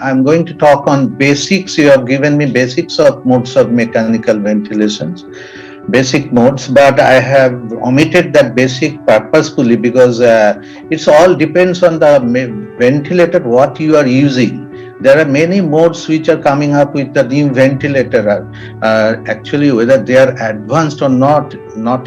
I'm going to talk on basics. You have given me basics of modes of mechanical ventilations, basic modes, but I have omitted that basic purposefully because it's all depends on the ventilator what you are using. There are many modes which are coming up with the new ventilator. Actually, whether they are advanced or not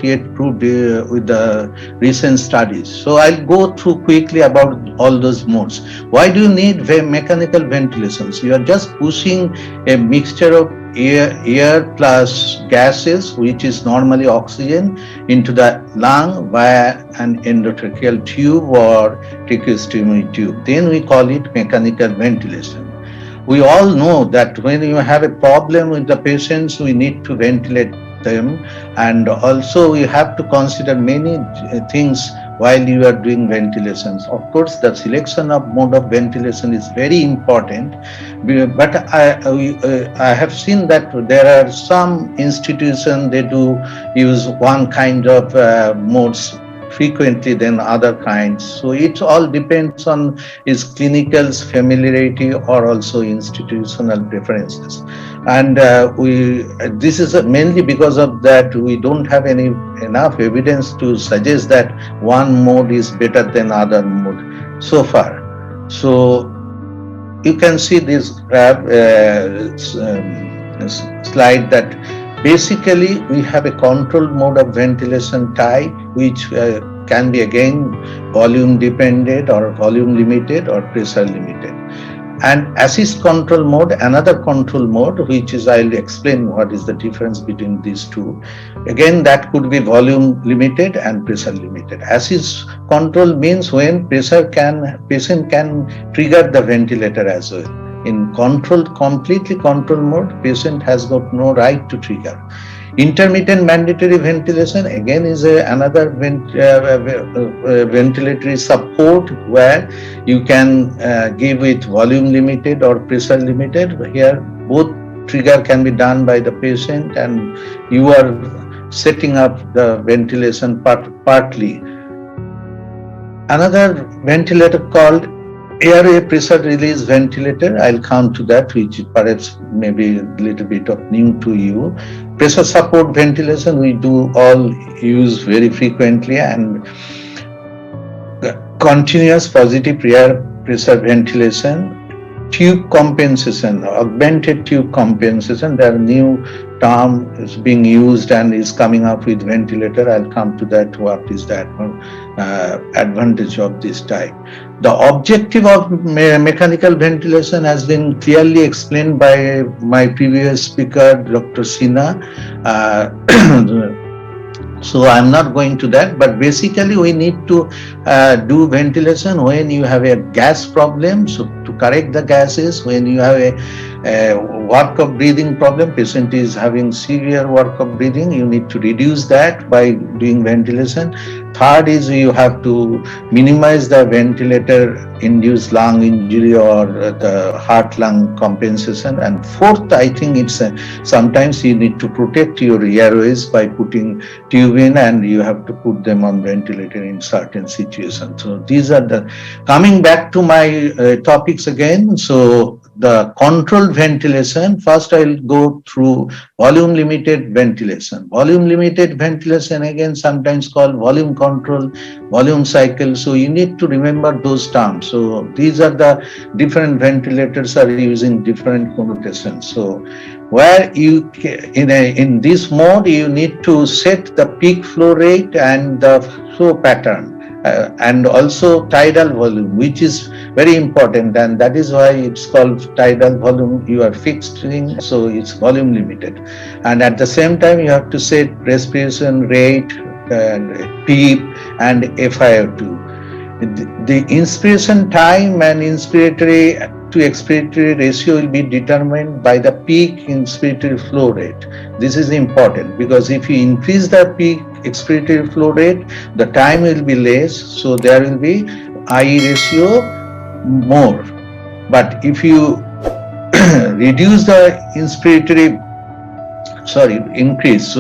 yet proved with the recent studies. So I'll go through quickly about all those modes. Why do you need mechanical ventilations? You are just pushing a mixture of air plus gases, which is normally oxygen, into the lung via an endotracheal tube or tracheostomy tube. Then we call it mechanical ventilation. We all know that when you have a problem with the patients, we need to ventilate them, and also we have to consider many things while you are doing ventilations. Of course, the selection of mode of ventilation is very important, but I have seen that there are some institutions they do use one kind of modes frequently than other kinds. So it all depends on its clinical familiarity or also institutional preferences. And this is mainly because of that we don't have enough evidence to suggest that one mode is better than other mode so far. So you can see this graph slide that basically we have a controlled mode of ventilation type which can be again volume dependent or volume limited or pressure limited. And assist control mode, another control mode, which is, I'll explain what is the difference between these two. Again, that could be volume limited and pressure limited. Assist control means when patient can trigger the ventilator as well. In completely controlled mode, patient has got no right to trigger. Intermittent mandatory ventilation again is another ventilatory support where you can give it volume limited or pressure limited. Here both trigger can be done by the patient and you are setting up the ventilation partly. Another ventilator called airway pressure release ventilator, I'll come to that, which perhaps maybe a little bit of new to you. Pressure support ventilation we do all use very frequently, and continuous positive air pressure ventilation, tube compensation, augmented tube compensation. There are new term is being used and is coming up with ventilator. I'll come to that. What is that advantage of this type? The objective of mechanical ventilation has been clearly explained by my previous speaker, Dr. Sinha. So I'm not going to that, but basically we need to do ventilation when you have a gas problem. So to correct the gases, when you have a work of breathing problem, patient is having severe work of breathing, you need to reduce that by doing ventilation. Third is you have to minimize the ventilator-induced lung injury or the heart-lung compensation. And fourth, I think it's sometimes you need to protect your airways by putting tube in, and you have to put them on ventilator in certain situations. So these are the, coming back to my topics again. So the controlled ventilation, first I'll go through volume limited ventilation. Volume limited ventilation, again sometimes called volume control, volume cycle. So you need to remember those terms. So these are the different ventilators are using different connotations. So where you in this mode you need to set the peak flow rate and the flow pattern. And also tidal volume, which is very important, and that is why it's called tidal volume. You are fixing, so it's volume limited. And at the same time, you have to set respiration rate, and PEEP, and FiO2. The inspiration time and inspiratory to expiratory ratio will be determined by the peak inspiratory flow rate. This is important because if you increase the peak expiratory flow rate, the time will be less, so there will be IE ratio more. But if you reduce the increase, so